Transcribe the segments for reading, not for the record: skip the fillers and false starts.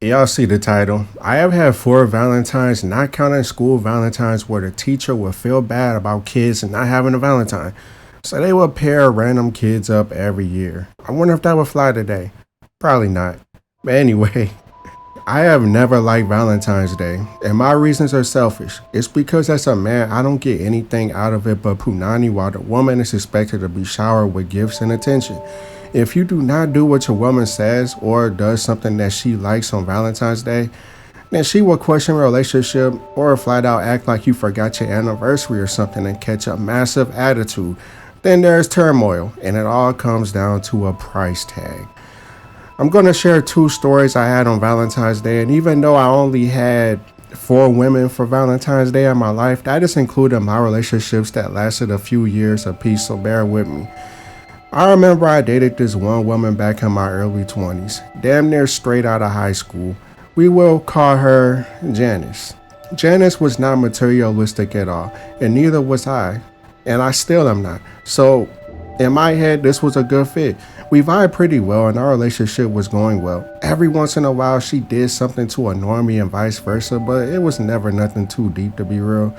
Y'all see the title. I have had 4 Valentines, not counting school Valentines, where the teacher would feel bad about kids and not having a Valentine. So they would pair random kids up every year. I wonder if that would fly today. Probably not. But anyway, I have never liked Valentine's Day, and my reasons are selfish. It's because as a man, I don't get anything out of it but punani while the woman is expected to be showered with gifts and attention. If you do not do what your woman says or does something that she likes on Valentine's Day, then she will question your relationship or flat out act like you forgot your anniversary or something and catch a massive attitude. Then there's turmoil, and it all comes down to a price tag. I'm going to share 2 stories I had on Valentine's Day, and even though I only had 4 women for Valentine's Day in my life, that just included my relationships that lasted a few years apiece, so bear with me. I remember I dated this one woman back in my early 20s, damn near straight out of high school. We will call her Janice. Janice was not materialistic at all, and neither was I, and I still am not. So, in my head, this was a good fit. We vibed pretty well and our relationship was going well. Every once in a while, she did something to annoy me and vice versa, but it was never nothing too deep to be real.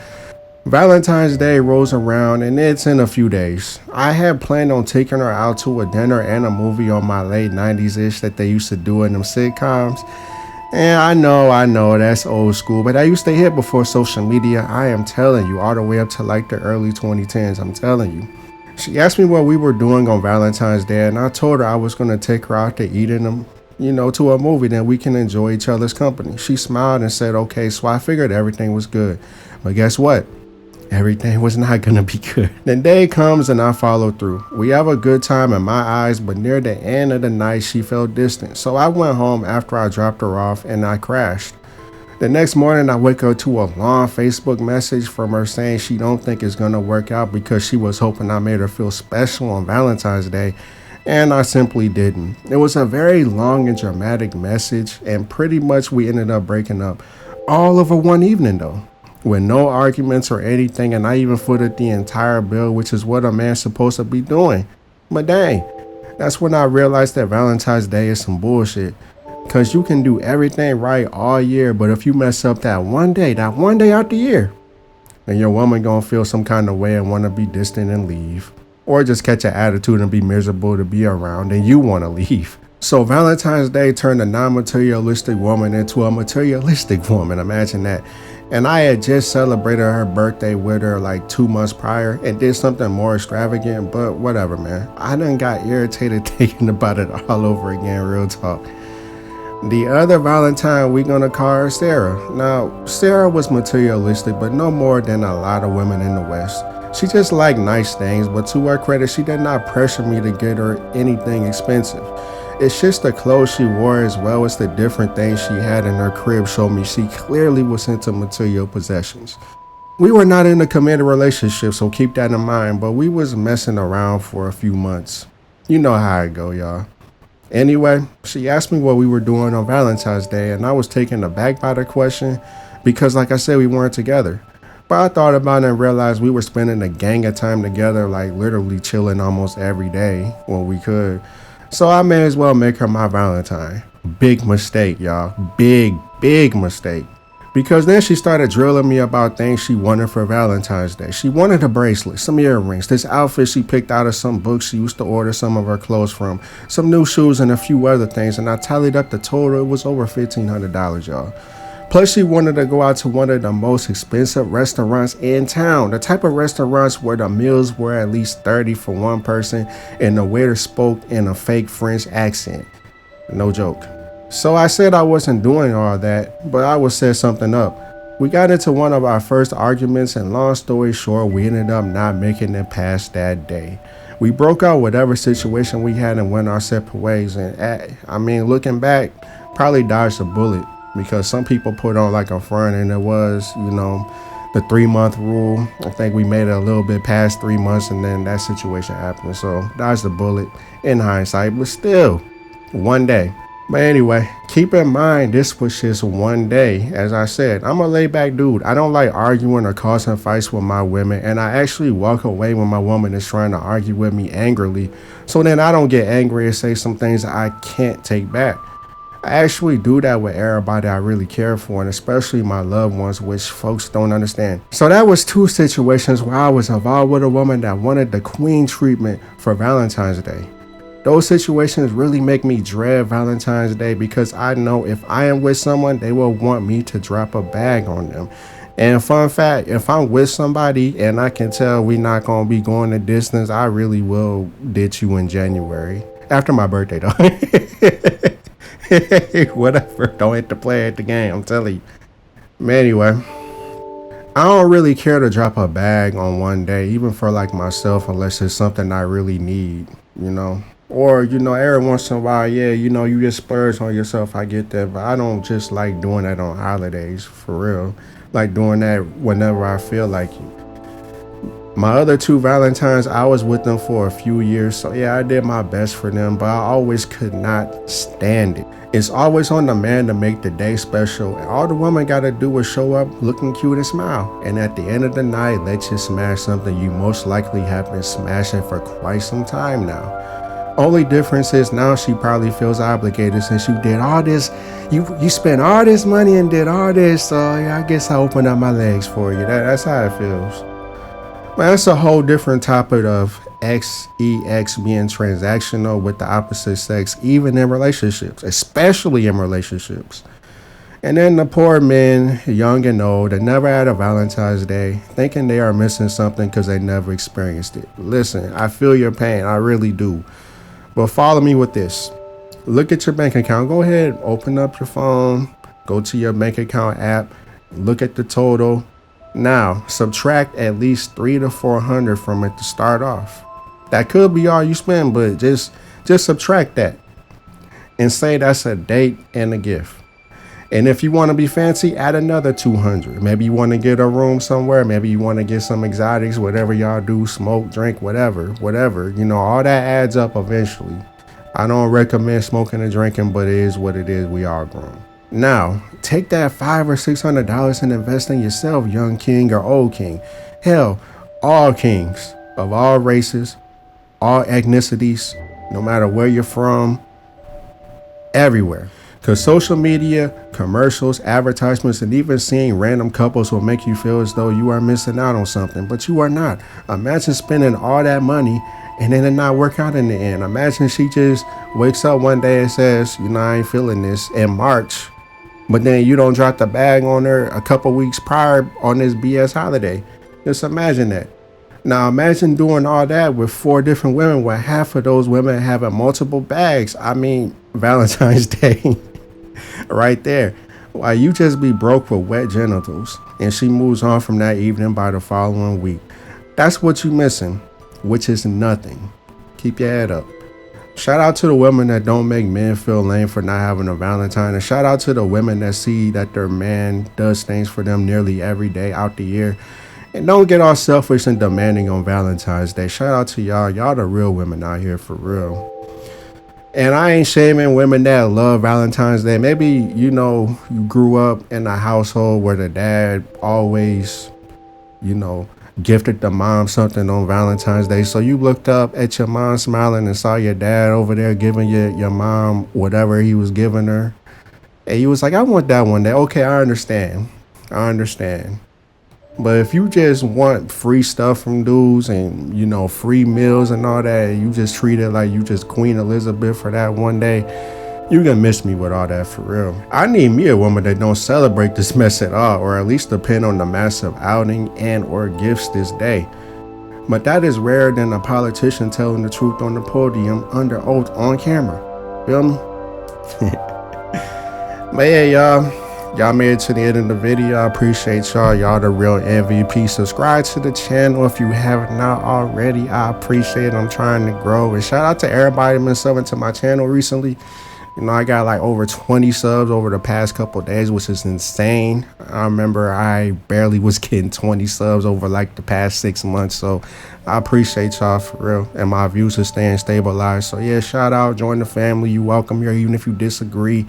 Valentine's Day rolls around and it's in a few days. I had planned on taking her out to a dinner and a movie on my late 90s-ish that they used to do in them sitcoms. And I know, that's old school, but I used to hit before social media. I am telling you, all the way up to like the early 2010s, I'm telling you. She asked me what we were doing on Valentine's Day, and I told her I was going to take her out to eat in them, to a movie, then we can enjoy each other's company. She smiled and said, okay, so I figured everything was good. But guess what? Everything was not going to be good. The day comes and I follow through. We have a good time in my eyes, but near the end of the night, she felt distant. So I went home after I dropped her off and I crashed. The next morning, I wake up to a long Facebook message from her saying she don't think it's going to work out because she was hoping I made her feel special on Valentine's Day, and I simply didn't. It was a very long and dramatic message, and pretty much we ended up breaking up. All over one evening, though, with no arguments or anything, and I even footed the entire bill, which is what a man's supposed to be doing. But dang, that's when I realized that Valentine's Day is some bullshit. Cause you can do everything right all year, but if you mess up that one day out the year, then your woman gonna feel some kind of way and wanna be distant and leave. Or just catch an attitude and be miserable to be around and you wanna leave. So Valentine's Day turned a non-materialistic woman into a materialistic woman, imagine that. And I had just celebrated her birthday with her like 2 months prior and did something more extravagant, but whatever, man. I done got irritated thinking about it all over again, real talk. The other Valentine, we're gonna call her Sarah. Now, Sarah was materialistic, but no more than a lot of women in the West. She just liked nice things, but to her credit, she did not pressure me to get her anything expensive. It's just the clothes she wore as well as the different things she had in her crib showed me she clearly was into material possessions. We were not in a committed relationship, so keep that in mind, but we was messing around for a few months. You know how it go, y'all. Anyway, she asked me what we were doing on Valentine's Day, and I was taken aback by the question because, like I said, we weren't together. But I thought about it and realized we were spending a gang of time together, like literally chilling almost every day when we could. So I may as well make her my Valentine. Big mistake, y'all. Big mistake. Because then she started drilling me about things she wanted for Valentine's Day. She wanted a bracelet, some earrings, this outfit she picked out of some books she used to order some of her clothes from, some new shoes and a few other things, and I tallied up the total. It was over $1,500, y'all. Plus she wanted to go out to one of the most expensive restaurants in town, the type of restaurants where the meals were at least $30 for one person and the waiter spoke in a fake French accent. No joke. So I said I wasn't doing all that, but I would set something up. We got into one of our first arguments, and long story short, we ended up not making it past that day. We broke out whatever situation we had and went our separate ways, and looking back, probably dodged a bullet because some people put on like a front and it was, the 3-month rule. I think we made it a little bit past 3 months and then that situation happened. So dodged the bullet in hindsight, but still, one day. But anyway, keep in mind, this was just one day. As I said, I'm a laid back dude. I don't like arguing or causing fights with my women, and I actually walk away when my woman is trying to argue with me angrily, so then I don't get angry and say some things I can't take back. I actually do that with everybody I really care for, and especially my loved ones, which folks don't understand. So that was two situations where I was involved with a woman that wanted the queen treatment for Valentine's Day. Those situations really make me dread Valentine's Day because I know if I am with someone, they will want me to drop a bag on them. And fun fact, if I'm with somebody and I can tell we not gonna be going the distance, I really will ditch you in January. After my birthday though. Whatever. Don't hit the play at the game, I'm telling you. But anyway, I don't really care to drop a bag on one day, even for like myself, unless it's something I really need, you know. Or, every once in a while, yeah, you just splurge on yourself. I get that, but I don't just like doing that on holidays, for real. Like doing that whenever I feel like it. My other two Valentines, I was with them for a few years, so yeah, I did my best for them, but I always could not stand it. It's always on the man to make the day special, and all the woman gotta do is show up looking cute and smile. And at the end of the night, let you smash something you most likely have been smashing for quite some time now. Only difference is now she probably feels obligated since you did all this. You spent all this money and did all this, so yeah, I guess I opened up my legs for you. That's how it feels. Man, that's a whole different topic of XEX being transactional with the opposite sex, even in relationships, especially in relationships. And then the poor men, young and old, that never had a Valentine's Day, thinking they are missing something because they never experienced it. Listen, I feel your pain, I really do. But follow me with this. Look at your bank account. Go ahead, open up your phone, go to your bank account app, look at the total. Now, subtract at least 300 to 400 from it to start off. That could be all you spend, but just subtract that and say that's a date and a gift. And if you want to be fancy, add another 200. Maybe you want to get a room somewhere. Maybe you want to get some exotics, whatever y'all do, smoke, drink, whatever. All that adds up eventually. I don't recommend smoking and drinking, but it is what it is. We all grown. Now, take that $500 or $600 and invest in yourself, young king or old king. Hell, all kings of all races, all ethnicities, no matter where you're from, everywhere. Because social media, commercials, advertisements, and even seeing random couples will make you feel as though you are missing out on something, but you are not. Imagine spending all that money and then it not work out in the end. Imagine she just wakes up one day and says, I ain't feeling this in March, but then you don't drop the bag on her a couple weeks prior on this BS holiday. Just imagine that. Now imagine doing all that with 4 different women, where half of those women having multiple bags. I mean, Valentine's Day. Right there. Why you just be broke with wet genitals and she moves on from that evening by the following week. That's what you missing, which is nothing. Keep your head up. Shout out to the women that don't make men feel lame for not having a Valentine, and shout out to the women that see that their man does things for them nearly every day out the year. And don't get all selfish and demanding on Valentine's Day. Shout out to y'all. Y'all the real women out here for real. And I ain't shaming women that love Valentine's Day. Maybe, you grew up in a household where the dad always, gifted the mom something on Valentine's Day. So you looked up at your mom smiling and saw your dad over there giving your mom whatever he was giving her. And you was like, I want that one day. Okay, I understand. But if you just want free stuff from dudes and, free meals and all that, you just treat it like you just Queen Elizabeth for that one day, you gonna miss me with all that for real. I need me a woman that don't celebrate this mess at all, or at least depend on the massive outing and or gifts this day. But that is rarer than a politician telling the truth on the podium under oath on camera. Feel me? But yeah, y'all made it to the end of the video. I appreciate y'all. Y'all the real MVP. Subscribe to the channel if you have not already. I appreciate it. I'm trying to grow. And shout out to everybody been subbing to my channel recently. I got like over 20 subs over the past couple of days, which is insane. I remember I barely was getting 20 subs over like the past 6 months. So I appreciate y'all for real. And my views are staying stabilized. So yeah, shout out. Join the family. You welcome here, even if you disagree.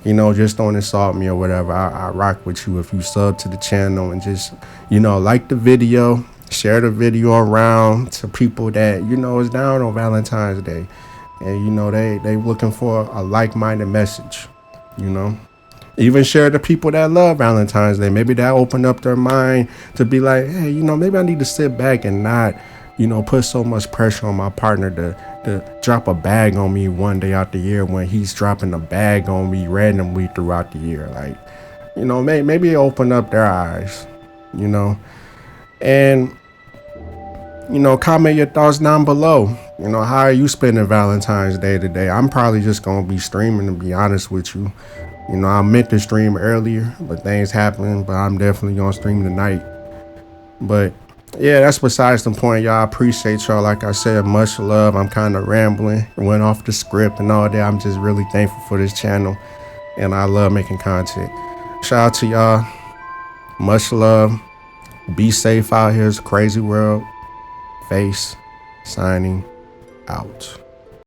Just don't insult me or whatever. I rock with you if you sub to the channel and just, like the video, share the video around to people that, is down on Valentine's Day. And, they looking for a like-minded message. you know. Even share the people that love Valentine's Day. Maybe that open up their mind to be like, hey, maybe I need to sit back and not, put so much pressure on my partner to drop a bag on me one day out the year when he's dropping a bag on me randomly throughout the year. Like, maybe it open up their eyes, you know. And, comment your thoughts down below. How are you spending Valentine's Day today? I'm probably just going to be streaming, to be honest with you. I meant to stream earlier, but things happened. But I'm definitely gonna stream tonight. But yeah, that's besides the point, y'all. I appreciate y'all. Like I said, much love. I'm kind of rambling, went off the script and all that. I'm just really thankful for this channel, and I love making content. Shout out to y'all. Much love. Be safe out here. It's a crazy world. Face signing out.